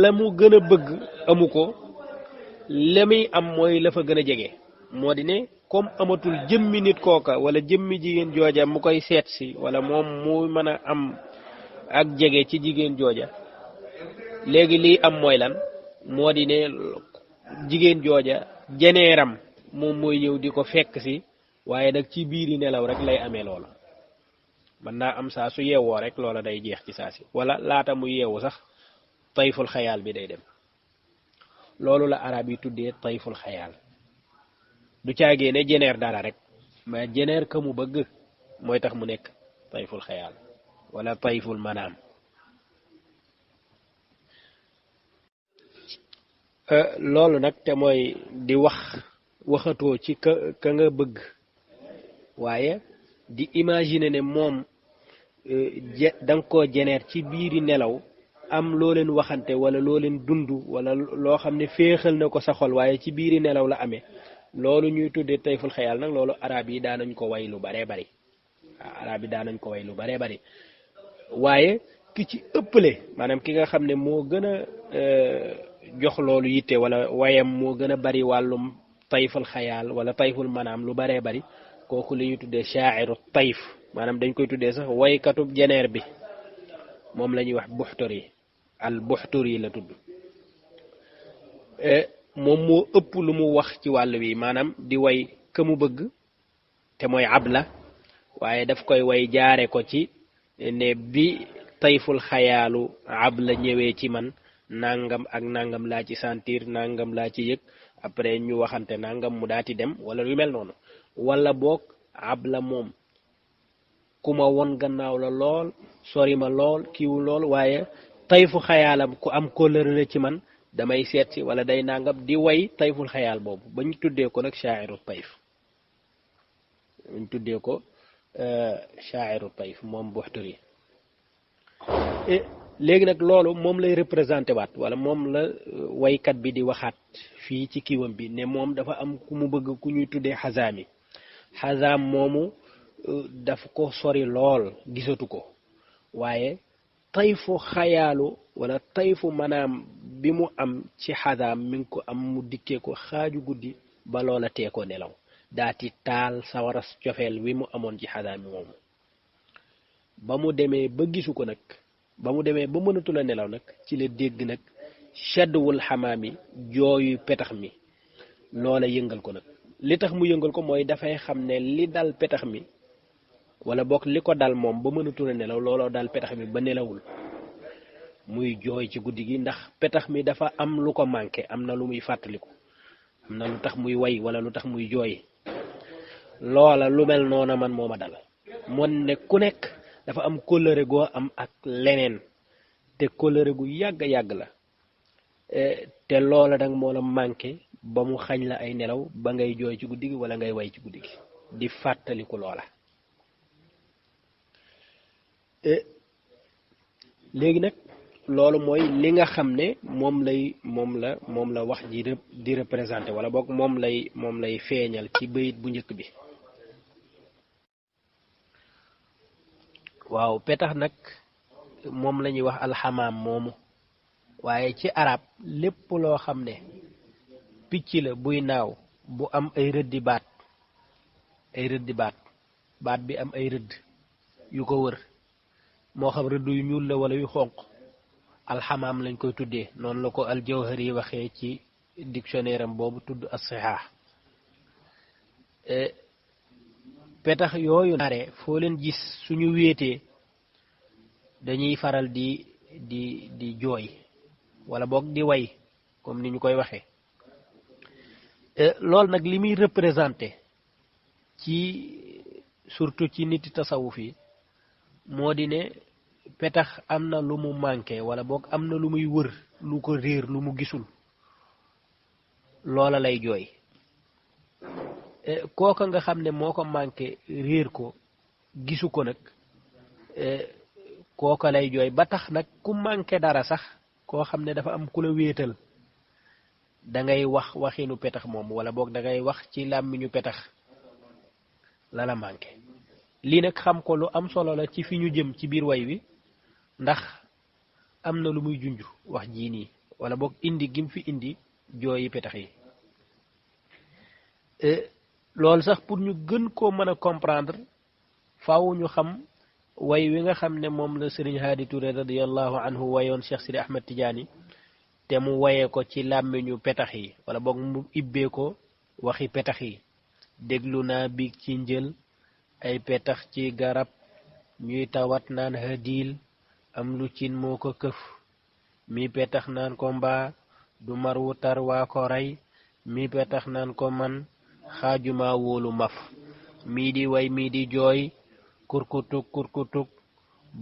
la mu gën a bëgg amu ko la muy am mooy la fa gën a jege moo di ne comme amatul jëmmi nit kooka wala jëmmi jigéen jooja mu koy seet si wala moom mu mën a am ak jege ci jigéen jooja léegi lii am mooy lan moo di ne jigéen jooja jeneeram moom mooy ñëw di ko fekk si waaye nag ci biiri nelaw rek lay amee loola mën naa am saa su yeewoo rek loola day jeex ci saa si wala laata mu yeewu sax tayful xayaal bi day dem loolu la arab yi tuddee tayful xayaal du caagee ne jeneer dara rek mais jeneer ka mu bëgg mooy tax mu nekk tayful xayaal wala tayful manaam loolu nag te mooy di waxatoo ci ka nga bëgg waaye di imaginer ne moom danga koo jeneer ci biiri nelaw am loo leen waxante wala loo leen dund wala loo xam ne féexal na ko sa xol waaye ci biiri nelaw la amee loolu ñuy tuddee tayful xayaal nag loolu arab yi daanañ ko way lu baree bari arab yi daanañ ko way lu baree bari waaye ki ci ëppale maanaam ki nga xam ne moo gën a jox loolu yitte wala wayam moo gën a bari wàllum tayful xayaal wala tayful manaam lu baree bari kooku li ñuy tuddee shaa'iru tayf maanaam dañ koy tuddee sax waykatub jeneer bi moom la ñuy wax buxturi al buxturi la tudd moom moo ëpp lu mu wax ci wàll wi maanaam di way ka mu bëgg te mooy abla waaye daf koy way jaare ko ci ne bi tayful xayaalu abla ñëwee ci man nangam ak nangam laa ci sentir nangam laa ci yëg après ñu waxante nangam mu daati dem wala lu mel noonu wala boog abla moom ku ma won gannaaw la lool sori ma lool kiiwu lool waaye tayfu xayaalam ku am kóllëre la ci man damay seet si wala day nangam di way tayful xayaal boobu ba ñu tuddee ko nag shaa'iru tayf ñu tuddee ko shaa'iru tayf moom buxturi léegi nag loolu moom lay représenté waat wala moom la waykat bi di waxaat fii ci kiiwam bi ne moom dafa am ku mu bëgg ku ñuy tuddee xazaami xazaam moomu dafa ko sori lool gisatu ko waaye tayfu xayaalu wala tayfu maanaam bi mu am ci xazaam mi ngi ko am mu dikkee ko xaaju guddi ba loola tee ko nelaw daati taal sawaras cofeel wi mu amoon ci xazaam bi moomu ba mu demee ba gisu ko nag ba mu demee ba mënatul a nelaw nag ci la dégg nag shaddwul xamaami jooyu petax mi loola yëngal ko nag li tax mu yëngal ko mooy dafay xam ne li dal petax mi wala bokk li ko dal moom ba mënatul a nelaw looloo dal petax mi ba nelawul muy jooy ci guddi gi ndax petax mi dafa am lu ko manqué am na lu muy fàttaliku am na lu tax muy way wala lu tax muy jooy loola lu mel noona man moo ma dal mon ne ku nekk dafa am kóllëre goo am ak leneen te kóllëre gu yàgg yàgg la te loola dang moo la manqué ba mu xañ la ay nelaw ba ngay jooy ci guddi gi wala ngay way ci guddi gi di fàttaliku loola léegi nag loolu mooy li nga xam ne moom la wax ji di représenté wala boog moom lay feeñal ci bayit bu njëkk bi waaw petax nag moom la ñuy wax alxamaam moomu waaye ci arab lépp loo xam ne picc la buy naaw bu am ay rëddi baat baat bi am ay rëdd yu ko wër moo xam rëdd yu ñuul la wala yu xonq alxamaam lañ koy tuddee noonu la ko aljawhari yi waxee ci dictionnaire am boobu tudd as-sihah petax yooyu naare foo leen gis suñu wéetee dañuy faral di jooy wala boog di way comme ni ñu koy waxee loolu nag li muy représenté ci surtout ci niti tasawuf yi moo di ne petax am na lu mu manqué wala boog am na lu muy wër lu ko réer lu mu gisul loola lay jooy kooka nga xam ne moo ko manqué réer ko gisu ko nag kooka lay jooy ba tax nag ku manqué dara sax koo xam ne dafa am ku la wéetal da ngay wax waxinu petax moom wala boog da ngay wax ci làmmiñu petax la la manqué lii nag xam ko lu am solo la ci fi ñu jëm ci biir way wi ndax am na lu muy junj wax jii nii wala boog indi gim fi indi jooyi petax yi loolu sax pour ñu gën koo mën a comprendre faaw ñu xam way wi nga xam ne moom la Sëriñ Haadi Touré radiyallahu anhu wayoon Cheikh Sidi Ahmed Tidiane te mu waye ko ci làmmiñu petax yi wala boog mu ibbee ko waxi petax yi déglu naa biig ci njël ay petax ci garab ñuy tawat naan hadiil am lu cin moo ko këf mi petax naan ko mbaa du mar wu tar waa ko rey mi petax naan ko man xaajuma wóolu maf mii di way mii di jooy kurkutug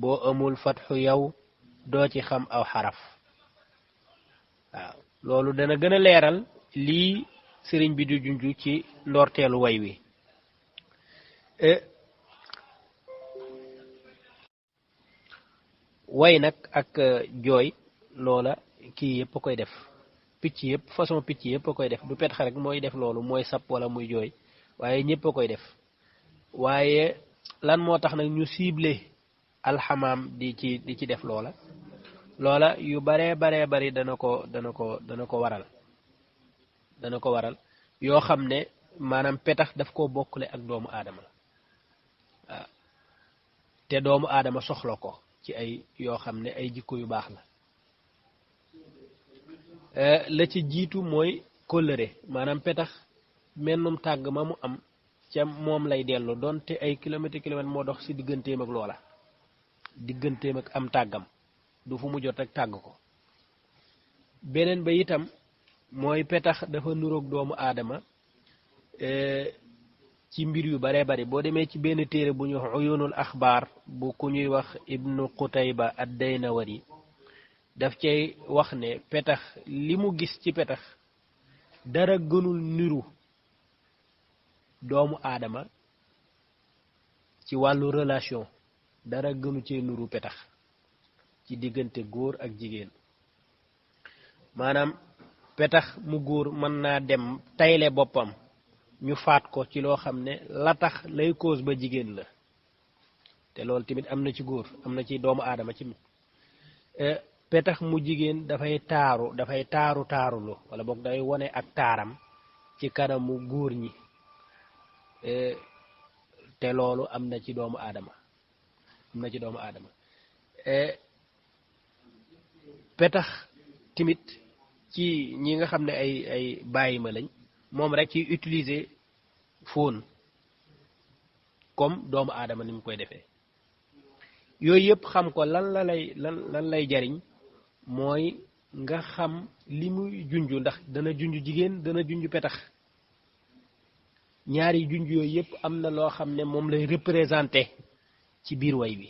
boo amul fatxu yow doo ci xam aw xaraf waaw loolu dana gën a leeral lii sëriñ bi di junju ci ndorteelu way wi way nag ak jooy loola kii yëpp a koy def picc yëpp façon picc yëpp a koy def du petax rek mooy def loolu mooy sap wala muy jooy waaye ñëpp a koy def waaye lan moo tax nag ñu ciblé alxamaam di ci def loola yu baree bari dana ko waral yoo xam ne maanaam petax daf koo bokkule ak doomu aadama waaw te doomu aadama soxla ko ci ay yoo xam ne ay jikko yu baax la ci jiitu mooy kóllëre maanaam petax mennum tàgg ma mu am ca moom lay dellu doonte ay kilomètre moo dox ci digganteem ak loola digganteem ak am tàggam du fu mu jot rek tàgg ko beneen ba itam mooy petax dafa nuroog doomu aadama ci mbir yu baree bari boo demee ci benn téere bu ñuy wax uyunul axbaar bu ku ñuy wax ibnu Qutayba ad-Daynawari daf cay wax ne petax li mu gis ci petax dara gënul niru doomu aadama ci wàllu relation dara gënu cee nuru petax ci diggante góor ak jigéen maanaam petax mu góor mën naa dem tayle boppam ñu faat ko ci loo xam ne la tax lay cause ba jigéen la te loolu tamit am na ci góor am na ci doomu aadama ci petax mu jigéen dafay taarulu wala boog day wone ak taaram ci kanamu góor ñi te loolu am na ci doomu aadama petax timit ci ñi nga xam ne ay bàyyi ma lañ moom rek ci utiliser fóon comme doomu aadama ni mu koy defee yooyu yëpp xam ko lan lay jariñ mooy nga xam li muy junj ndax dana junj jigéen dana junj petax ñaari junj yooyu yëpp am na loo xam ne moom lay représenté ci biir way wi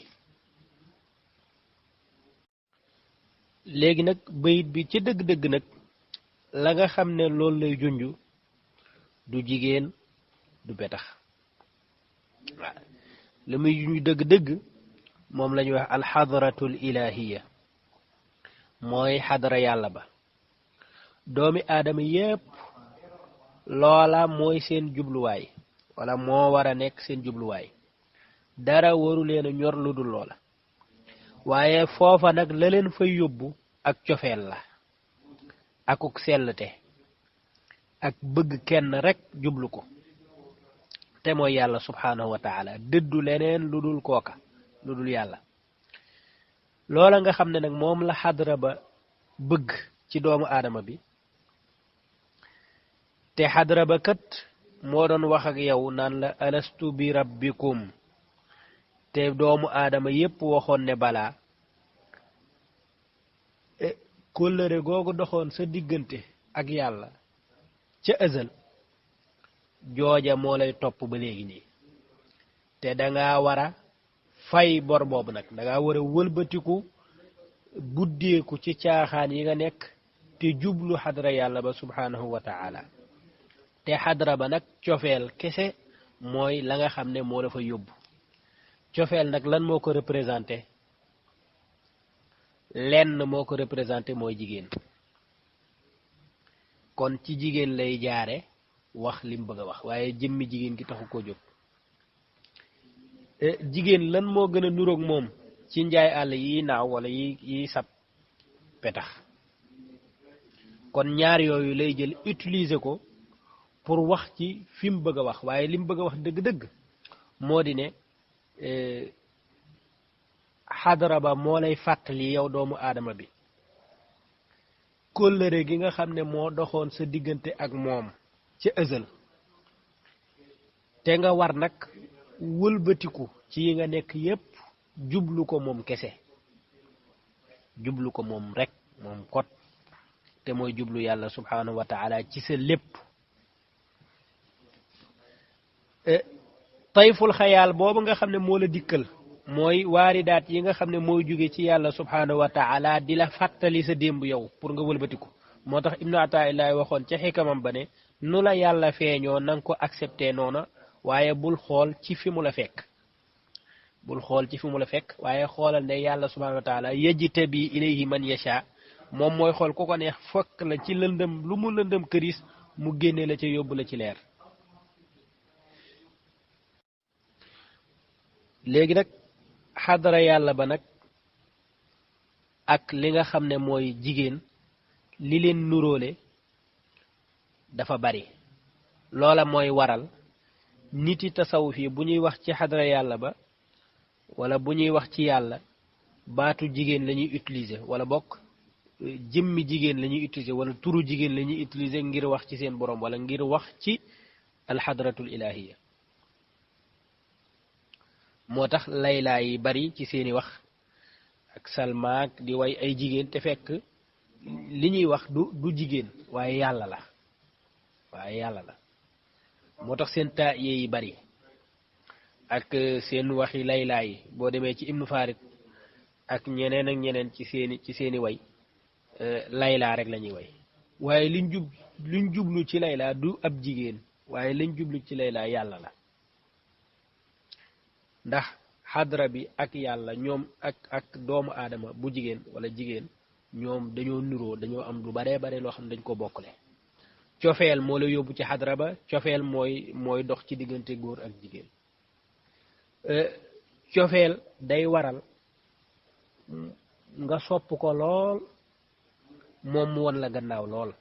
léegi nag bayit bi ci dëgg-dëgg nag la nga xam ne loolu lay junj du jigéen du petax waaw li muy junj dëgg-dëgg moom la ñuy wax alxadratul ilahiya mooy xadara yàlla ba doomi aadama yépp loola mooy seen jubluwaay wala moo war a nekk seen jubluwaay dara waru leen a ñor lu dul loola waaye foofa nag la leen fay yóbbu ak cofeel la akuk sellte ak bëgg kenn rek jublu ko te mooy yàlla subhanahu wa taala dëddu leneen lu dul kooka lu dul yàlla loola nga xam ne nag moom la xadra ba bëgg ci doomu aadama bi te xadra ba kat moo doon wax ak yow naan la alastu bi rabbikum te doomu aadama yépp waxoon ne balaa kóllëre googu doxoon sa diggante ak yàlla ca ëzal jooja moo lay topp ba léegi nii te danga war a fay bor boobu nag danga war a wëlbatiku buddeeku ci caaxaan yi nga nekk te jublu xadra yàlla ba subhanahu wa taala te xadra ba nag cofeel kese mooy la nga xam ne moo la fa yóbbu cofeel nag lan moo ko représenté lenn moo ko représenté mooy jigéen kon ci jigéen lay jaare wax lim bëgg a wax waaye jëmmi jigéen gi taxu koo jóg jigéen lan moo gën a nuroog moom ci njaay àll yi naaw wala yi sab petax kon ñaar yooyu lay jël utiliser ko pour wax ci fi mu bëgg a wax waaye lim bëgg a wax dëgg-dëgg moo di ne xadara ba moo lay fàttali yow doomu aadama bi kóllëre gi nga xam ne moo doxoon sa diggante ak moom ca ësal te nga war nag wëlbatiku ci yi nga nekk yépp jublu ko moom kese jublu ko moom rek moom kot te mooy jublu yàlla subhanahu wa taala ci sa lépp tayful xayaal boobu nga xam ne moo la dikkal mooy waaridaat yi nga xam ne mooy jóge ci yàlla subhanahu wa taala di la fàttali sa démb yow pour nga wëlbatiku moo tax ibnu ataillahi waxoon ca xikamam ba ne nu la yàlla feeñoo na nga ko accepté noona waaye bul xool ci fi mu la fekk bul xool ci fi mu la fekk waaye xoolal ne yàlla subhanahu wa taala yajtabi ilayhi man yasha moom mooy xool ku ko neex fokk la ci lëndëm lu mu lëndëm këris mu génne la ca yóbbu la ci leer léegi nag xadara yàlla ba nag ak li nga xam ne mooy jigéen li leen nuróole dafa bari loola mooy waral niti tasawuf yi bu ñuy wax ci xadara yàlla ba wala bu ñuy wax ci yàlla baatu jigéen la ñuy utiliser wala bokk jëmmi jigéen la ñuy utiliser wala turu jigéen la ñuy utiliser ngir wax ci seen borom wala ngir wax ci alxadratul ilahiya moo tax laylaa yi bari ci seeni wax ak salmaak di way ay jigéen te fekk li ñuy wax du jigéen waaye yàlla la moo tax seen taaye yi bari ak seen waxi laylaa yi boo demee ci ibnu farid ak ñeneen ak ñeneen ci seeni way laylaa rek la ñuy way waaye liñ jublu ci laylaa du ab jigéen waaye liñ jublu ci laylaa yàlla la ndax xadra bi ak yàlla ñoom ak doomu aadama bu jigéen wala jigéen ñoom dañoo nuroo dañoo am lu baree bare loo xam ne dañ ko bokkule cofeel moo la yóbbu ci xadra ba cofeel mooy dox ci diggante góor ak jigéen cofeel day waral nga sopp ko lool moom mu won la gannaaw lool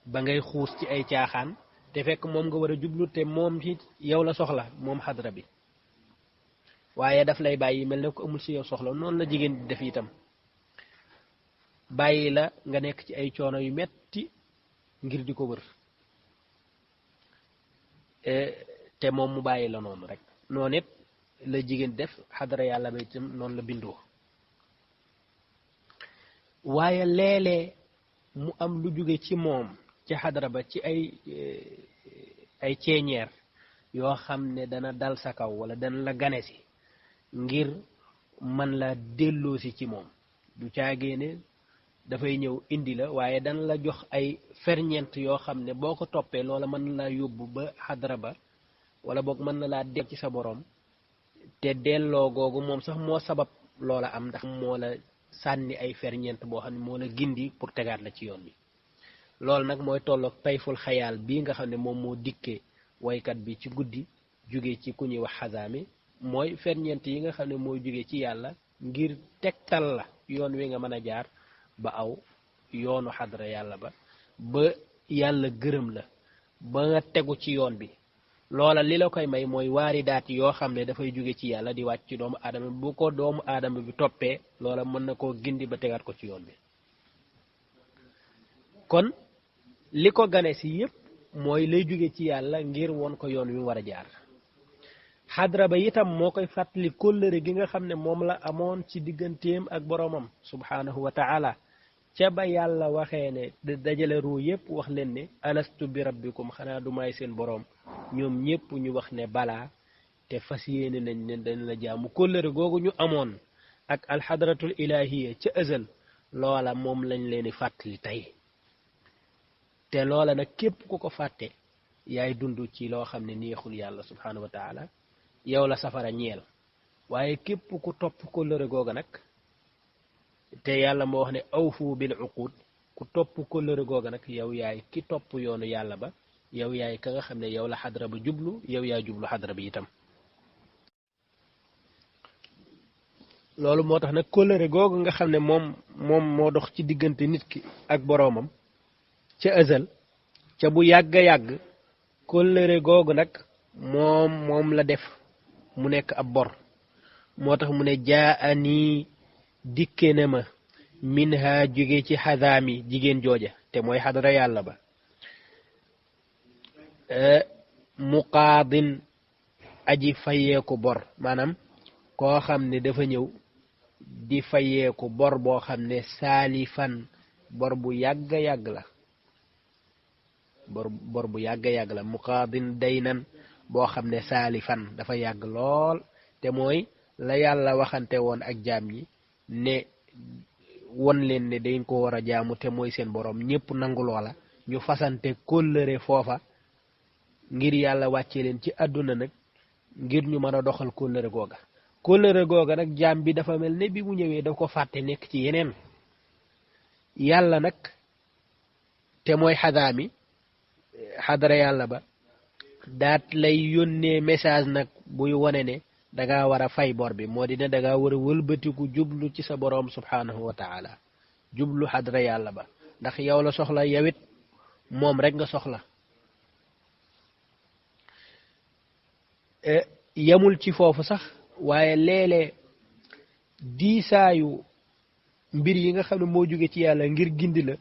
ba ngay xuus ci ay caaxaan te fekk moom nga war a jublu te moom ci yow la soxla moom xadra bi waaye daf lay bàyyi mel ne ko amul ci yow soxla noonu la jigéen di def itam bàyyi la nga nekk ci ay coono yu metti ngir di ko wër te moom mu bàyyi la noonu rek noonu it la jigéen def xadara yàlla ba itam noonu la bindoo waaye léeg-léeg mu am lu jóge ci moom ci xadara ba ci ay ceeñeer yoo xam ne dana dal sa kaw wala dana la gane si ngir man la delloosi ci moom du caagéene dafay ñëw indi la waaye dana la jox ay ferñeent yoo xam ne boo ko toppee loola mën na laa yóbbu ba xadara ba wala boog mën na laa dell ci sa borom te delloo googu moom sax moo sabab loola am ndax moo la sànni ay ferñeent boo xam ne moo la gindi pour tegaat la ci yoon bi loolu nag mooy tolloog tayful xayaal bii nga xam ne moom moo dikkee waykat bi ci guddi jóge ci ku ñuy wax xasaami mooy ferñeent yi nga xam ne mooy jóge ci yàlla ngir tegtal la yoon wi nga mën a jaar ba aw yoonu xadra yàlla ba yàlla gërëm la ba nga tegu ci yoon bi loola li la koy may mooy waaridaat yoo xam ne dafay jóge ci yàlla di wàcc ci doomu aadama bu ko doomu aadama bi toppee loola mën na koo gindi ba tegaat ko ci yoon bi kon li ko gane si yépp mooy lay jóge ci yàlla ngir woon ko yoon wi war a jaar xadra ba itam moo koy fàttali kóllëre gi nga xam ne moom la amoon ci digganteem ak boroomam subhanahu wa taala ca ba yàlla waxee ne dajale ruu yépp wax leen ne alastu bi rabbikum xanaa du may seen boroom ñoom ñépp ñu wax ne balaa te fas yéene nañ ne dañ la jaamu kóllëre googu ñu amoon ak alxadratul ilahiya ca ësal loola moom lañ leen di fàttali tey te loola nag képp ku ko fàtte yaay dund ci loo xam ne neexul yàlla subhanahu wa taala yow la safara ñeel waaye képp ku topp kóllëre googa nag te yàlla moo wax ne awfu bil uqud ku topp kóllëre googa nag yow yaay ki topp yoonu yàlla ba yow yaay ka nga xam ne yow la xadra ba jublu yow yaay jublu xadra bi itam loolu moo tax nag kóllëre googu nga xam ne moom moo dox ci diggante nit ki ak boroomam ca ësal ca bu yàgg yàgg kóllëre googu nag moom la def mu nekk ab bor moo tax mu ne jaa ani dikke ne ma min ha jóge ci xadaami jigéen jooja te mooy xadara yàlla ba muqaadin aji fayeeku bor maanaam koo xam ne dafa ñëw di fayeeku bor boo xam ne saalifan bor bu yàgg yàgg la bor bu yàgg yàgg la muqaadin daynan boo xam ne saalifan dafa yàgg lool te mooy la yàlla waxante woon ak jaam ñi ne won leen ne dañ ko war a jaamu te mooy seen borom ñépp nangu loola ñu fasante kóllëre foofa ngir yàlla wàcce leen ci àdduna nag ngir ñu mën a doxal kóllëre googa nag jaam bi dafa mel ne bi mu ñëwee da ko fàtte nekk ci yeneen yàlla nag te mooy xadaami xadara yàlla ba daat lay yónnee message nag buy wone ne danga war a fay bor bi moo di ne danga war a wëlbatiku jublu ci sa boroom subhanahu wa taala jublu xadra yàlla ba ndax yow la soxla yawit moom rek nga soxla yamul ci foofu sax waaye léeg-léeg diisaayu mbir yi nga xam ne moo jóge ci yàlla ngir gindi la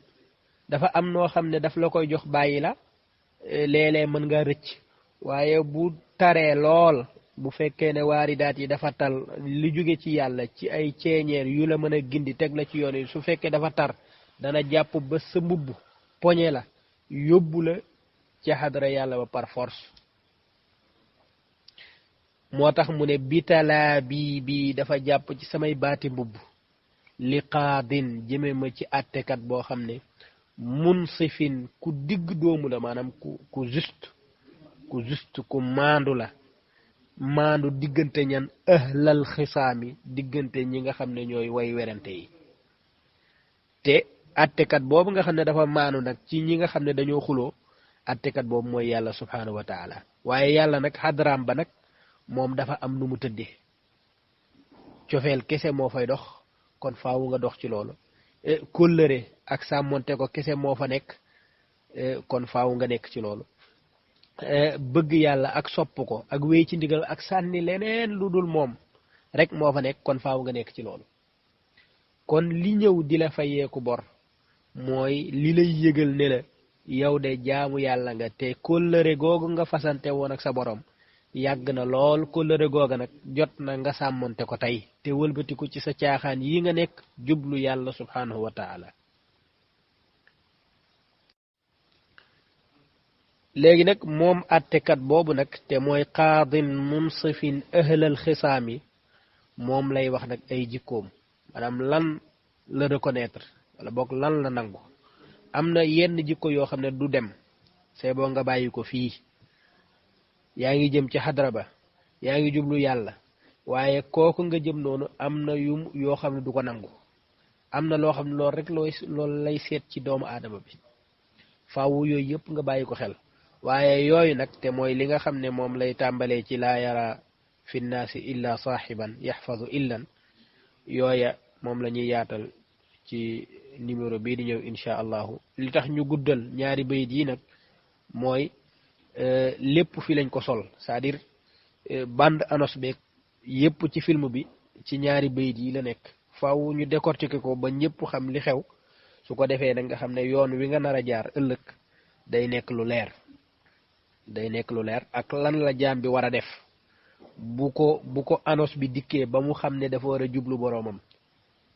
dafa am noo xam ne daf la koy jox bàyyi la léeg-léeg mën nga rëcc waaye bu taree lool bu fekkee ne waaridaat yi dafa tal li jóge ci yàlla ci ay ceeñeer yu la mën a gindi teg la ci yoon yi su fekkee dafa tar dana jàpp ba sa mbubb poñe la yóbbu la ci xadara yàlla ba par force moo tax mu ne bitalaa bii dafa jàpp ci samay baati mbubb li qaadin jëme ma ci àttekat boo xam ne munsifin ku digg doomu la maanaam ku juste ku maandu la maandu diggante ñan ahlal xisaami diggante ñi nga xam ne ñooy way werante yi te attekat boobu nga xam ne dafa maandu nag ci ñi nga xam ne dañoo xuloo attekat boobu mooy yàlla subhanahu wa taala waaye yàlla nag xadraam ba nag moom dafa am nu mu tëddee cofeel kese moo fay dox kon faawu nga dox ci loolu kóllëre ak sàmmonte ko kese moo fa nekk kon faawu nga nekk ci loolu bëgg yàlla ak sopp ko ak wéy ci ndigal ak sànni leneen lu dul moom rek moo fa nekk kon faaw nga nekk ci loolu kon li ñëw di la fayeeku bor mooy li lay yëgal ne la yow de jaamu yàlla nga te kóllëre googu nga fasante woon ak sa borom yàgg na lool kóllëre googa nag jot na nga sàmmonte ko tey te wëlbatiku ci sa caaxaan yi nga nekk jublu yàlla subhanahu wa taala léegi nag moom àttekat boobu nag te mooy qaadin munsifin ahlal xisaami moom lay wax nag ay jikkoom maanaam lan la reconnaître wala boog lan la nangu am na yenn jikko yoo xam ne du dem c'est boo nga bàyyi ko fii yaa ngi jëm ci xadra ba yaa ngi jublu yàlla waaye kooku nga jëm noonu am na yoo xam ne du ko nangu am na loo xam ne loolu rek loolu lay seet ci doomu aadama bi faawu yooyu yëpp nga bàyyi ko xel waaye yooyu nag te mooy li nga xam ne moom lay tàmbalee ci laa yara fi nnaasi illa saaxiban yaxfadu illan yooya moom la ñuy yaatal ci numéro bii di ñëw insha allahu li tax ñu guddal ñaari bayit yi nag mooy lépp fi lañ ko sol c'est-à-dire bande annonce beeg yépp ci film bi ci ñaari bayit yi la nekk faaw ñu décortiquer ko ba ñëpp xam li xew su ko defee nag nga xam ne yoon wi nga nar a jaar ëllëg day nekk lu leer ak lan la jaam bi war a def bu ko annonce bi dikkee ba mu xam ne dafa war a jublu boroomam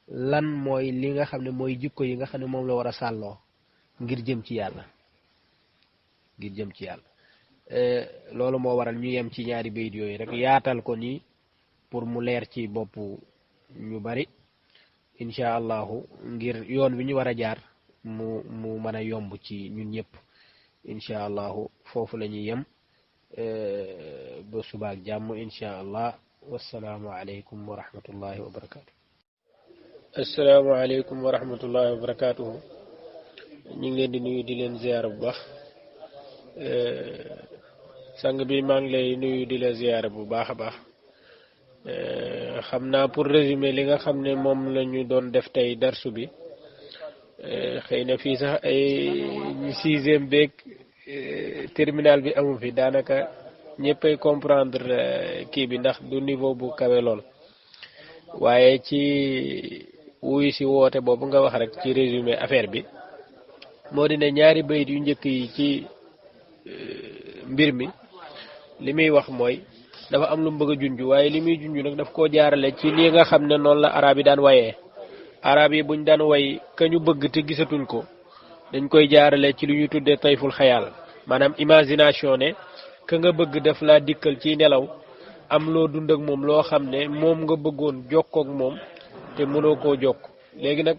lan mooy li nga xam ne mooy jikko yi nga xam ne moom la war a sàlloo ngir jëm ci yàlla ngir jëm ci yàlla loolu moo waral ñu yem ci ñaari bayit yooyu rek yaatal ko nii pour mu leer ci bopp ñu bari incha allahu ngir yoon wi ñu war a jaar mu mën a yomb ci ñun ñëpp incha allahu foofu la ñuy yem ba subaak jàmm incha allah wassalaamu aleykum wa rahmatullahi wa barakatuh assalaamu aleykum wa rahmatullahi wa barakatuhu ñu ngi leen di nuyu di leen ziyaara bu baax sang bi maa ngi lay nuyu di la ziyaara bu baax a baax xam naa pour résumer li nga xam ne moom la ñu doon def tey darsu bi xëy na fii sax ay sixième beeg terminal bi amu fi daanaka ñëppay comprendre kii bi ndax du niveau bu kawe lool waaye ci wuyu si woote boobu nga wax rek ci résumé affaire bi moo di ne ñaari bayit yu njëkk yi ci mbir mi li muy wax mooy dafa am lu mu bëgg a junj waaye li muy junj nag daf koo jaarale ci li nga xam ne noonu la arab yi daan wayee arab yi buñ daan way ka ñu bëgg te gisatuñ ko dañ koy jaarale ci lu ñu tuddee tayful xayaal maanaam imagination ne ka nga bëgg daf laa dikkal ci nelaw am loo dund ak moom loo xam ne moom nga bëggoon jokkook moom te mënoo koo jokk léegi nag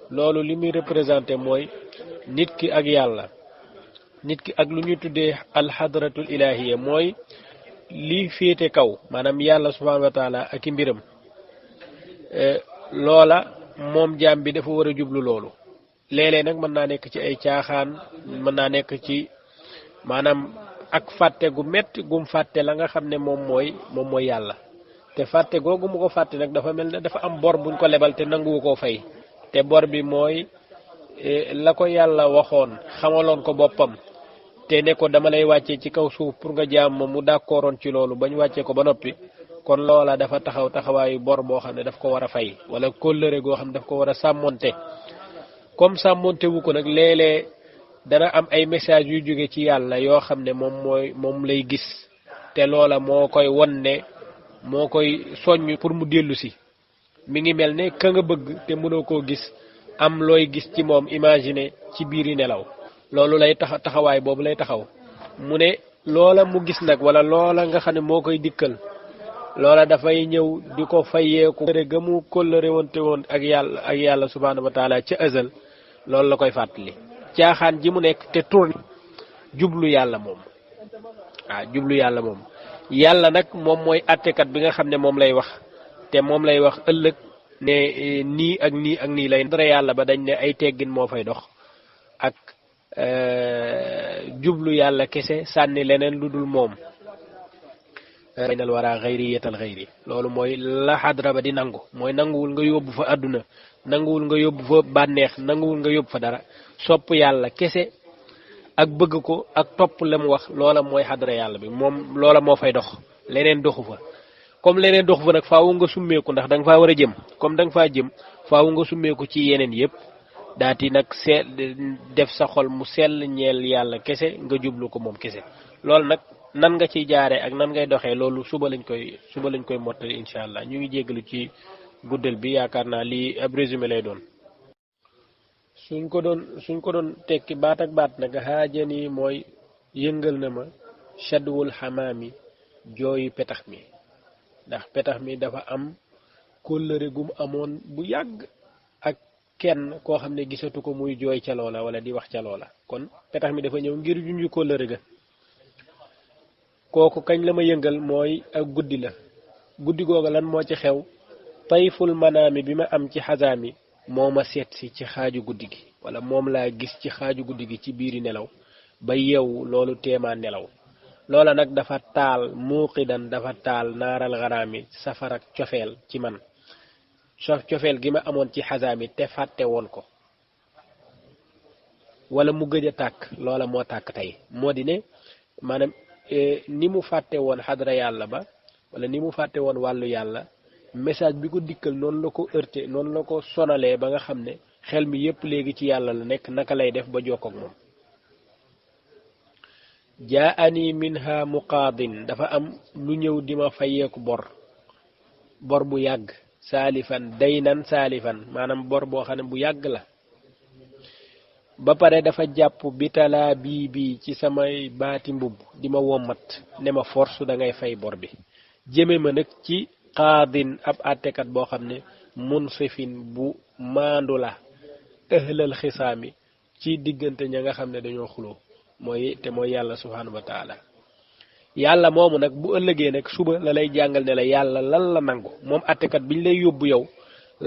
loolu li muy représenté mooy nit ki ak yàlla nit ki ak lu ñu tuddee alxadratul ilahiya mooy li féete kaw maanaam yàlla subhanahu wa taala ak i mbiram loola moom jaam bi dafa war a jublu loolu léeg-léeg nag mën naa nekk ci ay caaxaan mën naa nekk ci maanaam ak fàtte gu metti gum fàtte la nga xam ne moom mooy yàlla te fàtte googu mu ko fàtte nag dafa mel ne dafa am bor buñ ko lebal te nanguwu koo fay te bor bi mooy la ko yàlla waxoon xamaloon ko boppam te ne ko dama lay wàccee ci kaw suuf pour nga jaam ma mu d'accordoon ci loolu bañ wàccee ko ba noppi kon loola dafa taxaw taxawaayu bor boo xam ne daf ko war a fay wala kóllëre goo xam ne daf ko war a sàmmonte comme sàmmonte wu ko nag léeg-léeg dana am ay message yu jóge ci yàlla yoo xam ne moom lay gis te loola moo koy won ne moo koy soññ pour mu dellu si mi ngi mel ne ka nga bëgg te mënoo koo gis am looy gis ci moom imaginer ci biiri nelaw loolu lay taxawaay boobu lay taxaw mu ne loola mu gis nag wala loola nga xam ne moo koy dikkal loola dafay ñëw di ko fayeeku ga mu kóllëre wonte woon ak yàlla subhanahu wa taala ca azal loolu la koy fàttali caaxaan ji mu nekk te tourné jublu yàlla moom jublu yàlla moom yàlla nag moom mooy attekat bi nga xam ne moom lay wax te moom lay wax ëllëg ne nii ak nii ak nii lay dara yàlla ba dañ ne ay teggin moo fay dox ak jublu yàlla kese sànni leneen lu dul moom baynal wara xayriyatal xayri loolu mooy la xadra ba di nangu mooy nanguwul nga yóbbu fa àdduna nanguwul nga yóbbu fa bànneex nanguwul nga yóbbu fa dara sopp yàlla kese ak bëgg ko ak topp la mu wax loola mooy xadra yàlla bi moom loola moo fay dox leneen doxu fa comme leneen doxu fa nag faawu nga summeeku ndax da nga faa war a jëm comme da nga faa jëm faawu nga summeeku ci yeneen yëpp daati nag def sa xol mu sell ñeel yàlla kese nga jublu ko moom kese loolu nag nan nga ciy jaaree ak nan ngay doxee loolu suba lañ koy mottali incha allah ñu ngi jéggalu ci guddal bi yaakaar naa lii ab résumé lay doon suñ ko doon tekki baat ak baat nag haajani mooy yëngal na ma shadwul xamaami jooyu petax mi ndax petax mi dafa am kóllëre gum amoon bu yàgg ak kenn koo xam ne gisatu ko muy jooy ca loola wala di wax ca loola kon petax mi dafa ñëw ngir junju kóllëre ga kooku kañ la ma yëngal mooy ak guddi la guddi googa lan moo ci xew tayful manaami bi ma am ci xasaami moo ma seet si ci xaaju guddi gi wala moom laa gis ci xaaju guddi gi ci biiri nelaw ba yeewu loolu teemaa nelaw loola nag dafa taal muuqidan dafa taal naaral xaraami safarak cofeel ci man cofeel gi ma amoon ci xasaami te fàtte woon ko wala mu gëj a tàkk loola moo tàkk tey moo di ne maanaam ni mu fàtte woon xadra yàlla ba wala ni mu fàtte woon wàllu yàlla message bi ko dikkal noonu la ko heurté noonu la ko sonalee ba nga xam ne xel mi yépp léegi ci yàlla la nekk naka lay def ba jokkoog moom jaa ani minha muqaadin dafa am lu ñëw di ma fayeeku bor bu yàgg saalifan daynan saalifan maanaam bor boo xam ne bu yàgg la ba pare dafa jàpp bitalaa bii ci samay baati mbubb di ma wommat ne ma force da ngay fay bor bi jëme ma nag ci qaadin ab àttekat boo xam ne munsifin bu maandu la ëhlal xisaami ci diggante ña nga xam ne dañoo xuloo mooy yàlla subhanahu wa taala yàlla moomu nag bu ëllëgee nag suba la lay jàngal ne la yàlla lan la nangu moom àttekat biñ lay yóbbu yow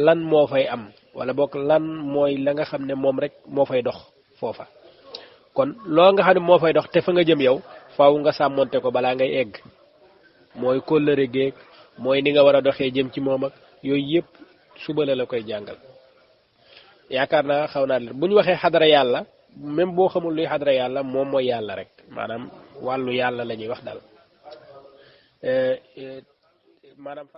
lan moo fay am wala bokk lan mooy la nga xam ne moom rek moo fay dox foofa kon loo nga xam ne moo fay dox te fa nga jëm yow faaw nga sàmmonte ko balaa ngay egg mooy kóllëre géeg mooy ni nga war a doxee jëm ci moom ak yooyu yëpp suba la koy jàngal yaakaar naa xaw naa bu ñu waxee xadara yàlla même boo xamul luy xadara yàlla moom mooy yàlla rek maanaam wàllu yàlla la ñuy wax daal maanaam